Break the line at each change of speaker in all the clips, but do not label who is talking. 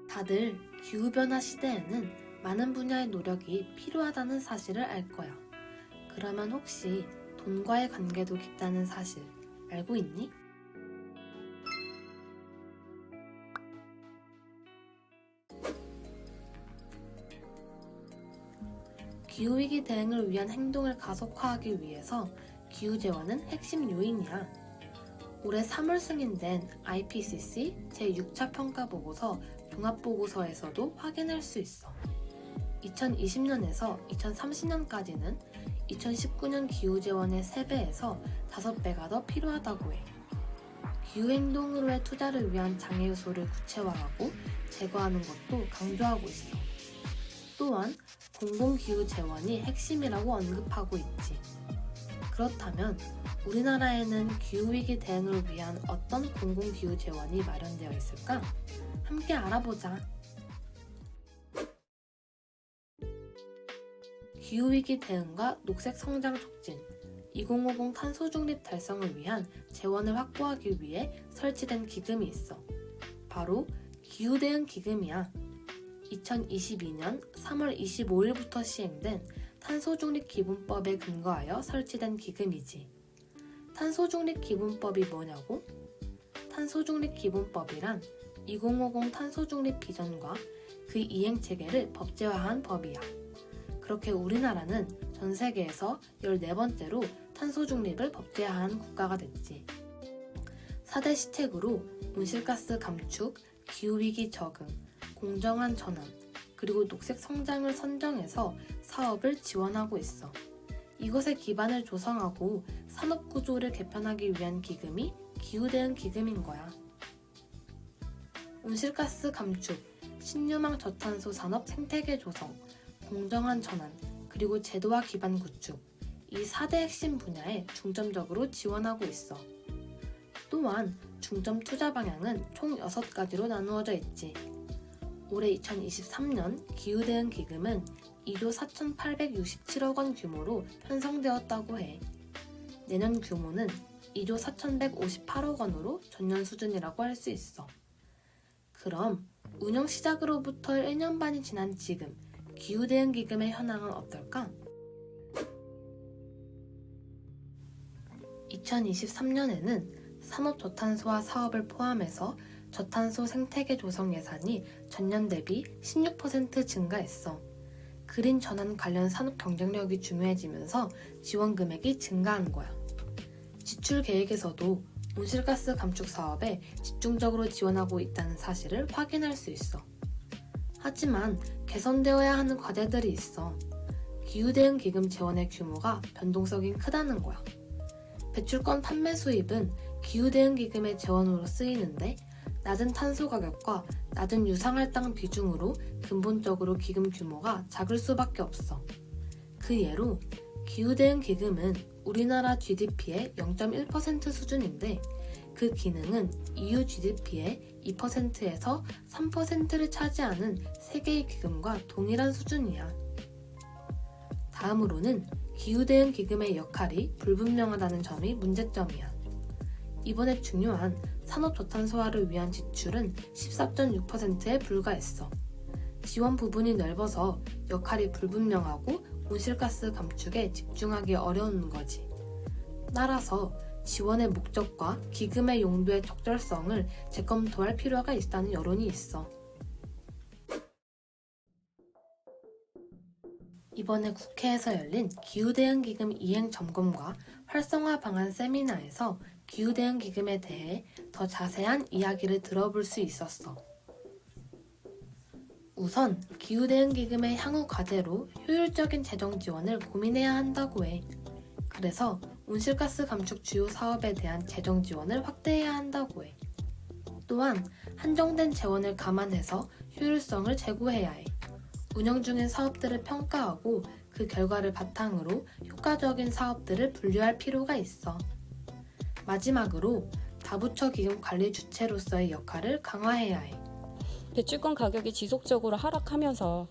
다들 기후변화 시대에는 많은 분야의 노력이 필요하다는 사실을 알 거야. 그러면 혹시 돈과의 관계도 깊다는 사실 알고 있니? 기후위기 대응을 위한 행동을 가속화하기 위해서 기후재원은 핵심 요인이야. 올해 3월 승인된 IPCC 제6차 평가보고서 종합보고서에서도 확인할 수 있어. 2020년에서 2030년까지는 2019년 기후재원의 3배에서 5배가 더 필요하다고 해. 기후행동으로의 투자를 위한 장애 요소를 구체화하고 제거하는 것도 강조하고 있어. 또한 공공기후재원이 핵심이라고 언급하고 있지. 그렇다면 우리나라에는 기후위기 대응을 위한 어떤 공공기후재원이 마련되어 있을까? 함께 알아보자. 기후위기 대응과 녹색 성장 촉진 2050 탄소 중립 달성을 위한 재원을 확보하기 위해 설치된 기금이 있어. 바로 기후대응 기금이야. 2022년 3월 25일부터 시행된 탄소중립기금법에 근거하여 설치된 기금이지. 탄소중립기금법이 뭐냐고? 탄소중립기금법이란 2050 탄소중립 비전과 그 이행체계를 법제화한 법이야. 그렇게 우리나라는 전 세계에서 14번째로 탄소중립을 법제화한 국가가 됐지. 4대 시책으로 온실가스 감축, 기후위기 적응, 공정한 전환, 그리고 녹색 성장을 선정해서 사업을 지원하고 있어. 이것의 기반을 조성하고 산업구조를 개편하기 위한 기금이 기후대응 기금인 거야. 온실가스 감축, 신유망 저탄소 산업 생태계 조성, 공정한 전환, 그리고 제도화 기반 구축, 이 4대 핵심 분야에 중점적으로 지원하고 있어. 또한 중점 투자 방향은 총 6가지로 나누어져 있지. 올해 2023년 기후대응 기금은 2조 4,867억 원 규모로 편성되었다고 해. 내년 규모는 2조 4,158억 원으로 전년 수준이라고 할 수 있어. 그럼 운영 시작으로부터 1년 반이 지난 지금 기후대응 기금의 현황은 어떨까? 2023년에는 산업 저탄소화 사업을 포함해서 저탄소 생태계 조성 예산이 전년 대비 16% 증가했어. 그린 전환 관련 산업 경쟁력이 중요해지면서 지원 금액이 증가한 거야. 지출 계획에서도 온실가스 감축 사업에 집중적으로 지원하고 있다는 사실을 확인할 수 있어. 하지만 개선되어야 하는 과제들이 있어. 기후대응 기금 재원의 규모가 변동성이 크다는 거야. 배출권 판매 수입은 기후대응 기금의 재원으로 쓰이는데 낮은 탄소 가격과 낮은 유상할당 비중으로 근본적으로 기금 규모가 작을 수밖에 없어. 그 예로 기후대응 기금은 우리나라 GDP의 0.1% 수준인데 그 기능은 EU GDP의 2%에서 3%를 차지하는 세계의 기금과 동일한 수준이야. 다음으로는 기후대응 기금의 역할이 불분명하다는 점이 문제점이야. 이번에 중요한 산업 저탄소화를 위한 지출은 14.6%에 불과했어. 지원 부분이 넓어서 역할이 불분명하고 온실가스 감축에 집중하기 어려운 거지. 따라서 지원의 목적과 기금의 용도의 적절성을 재검토할 필요가 있다는 여론이 있어. 이번에 국회에서 열린 기후대응기금 이행 점검과 활성화 방안 세미나에서 기후대응 기금에 대해 더 자세한 이야기를 들어볼 수 있었어. 우선 기후대응 기금의 향후 과제로 효율적인 재정 지원을 고민해야 한다고 해. 그래서 온실가스 감축 주요 사업에 대한 재정 지원을 확대해야 한다고 해. 또한 한정된 재원을 감안해서 효율성을 제고해야 해. 운영 중인 사업들을 평가하고 그 결과를 바탕으로 효과적인 사업들을 분류할 필요가 있어. 마지막으로 다부처 기금 관리 주체로서의 역할을 강화해야 해.
배출권 가격이 지속적으로 하락하면서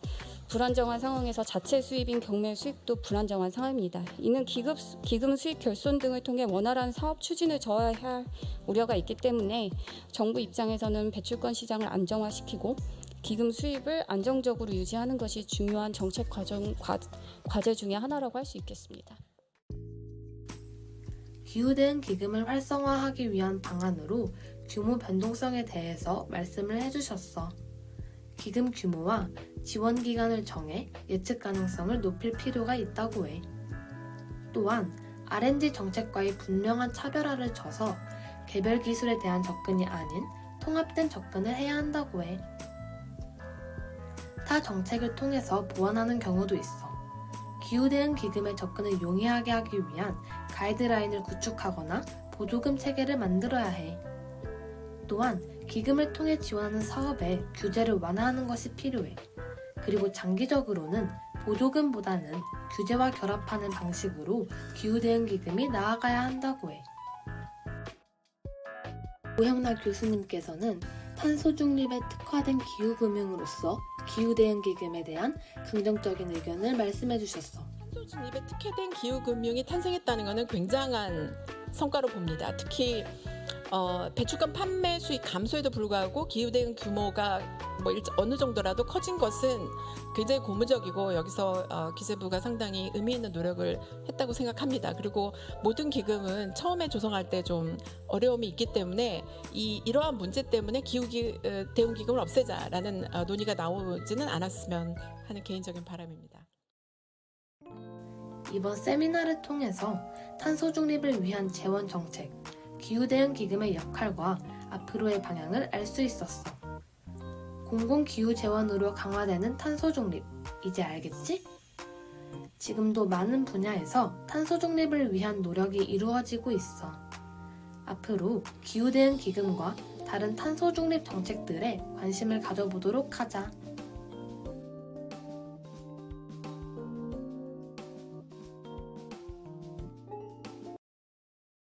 불안정한 상황에서 자체 수입인 경매 수입도 불안정한 상황입니다. 이는 기금 수익 결손 등을 통해 원활한 사업 추진을 저해야 할 우려가 있기 때문에 정부 입장에서는 배출권 시장을 안정화시키고 기금 수입을 안정적으로 유지하는 것이 중요한 정책 과제 중에 하나라고 할 수 있겠습니다.
기후대응 기금을 활성화하기 위한 방안으로 규모 변동성에 대해서 말씀을 해주셨어. 기금 규모와 지원 기간을 정해 예측 가능성을 높일 필요가 있다고 해. 또한 R&D 정책과의 분명한 차별화를 져서 개별 기술에 대한 접근이 아닌 통합된 접근을 해야 한다고 해. 타 정책을 통해서 보완하는 경우도 있어. 기후대응 기금의 접근을 용이하게 하기 위한 가이드라인을 구축하거나 보조금 체계를 만들어야 해. 또한 기금을 통해 지원하는 사업의 규제를 완화하는 것이 필요해. 그리고 장기적으로는 보조금보다는 규제와 결합하는 방식으로 기후대응 기금이 나아가야 한다고 해. 오형락 교수님께서는 탄소 중립에 특화된 기후금융으로서 기후대응 기금에 대한 긍정적인 의견을 말씀해 주셨어.
탄소 중립에 특화된 기후금융이 탄생했다는 것은 굉장한 성과로 봅니다. 특히 배출권 판매 수익 감소에도 불구하고 기후대응 규모가 어느 정도라도 커진 것은 굉장히 고무적이고 여기서 기재부가 상당히 의미 있는 노력을 했다고 생각합니다. 그리고 모든 기금은 처음에 조성할 때 좀 어려움이 있기 때문에 이러한 문제 때문에 기후대응 기금을 없애자라는 논의가 나오지는 않았으면 하는 개인적인 바람입니다.
이번 세미나를 통해서 탄소 중립을 위한 재원 정책, 기후대응 기금의 역할과 앞으로의 방향을 알 수 있었어. 공공기후재원으로 강화되는 탄소 중립, 이제 알겠지? 지금도 많은 분야에서 탄소 중립을 위한 노력이 이루어지고 있어. 앞으로 기후대응 기금과 다른 탄소 중립 정책들에 관심을 가져보도록 하자.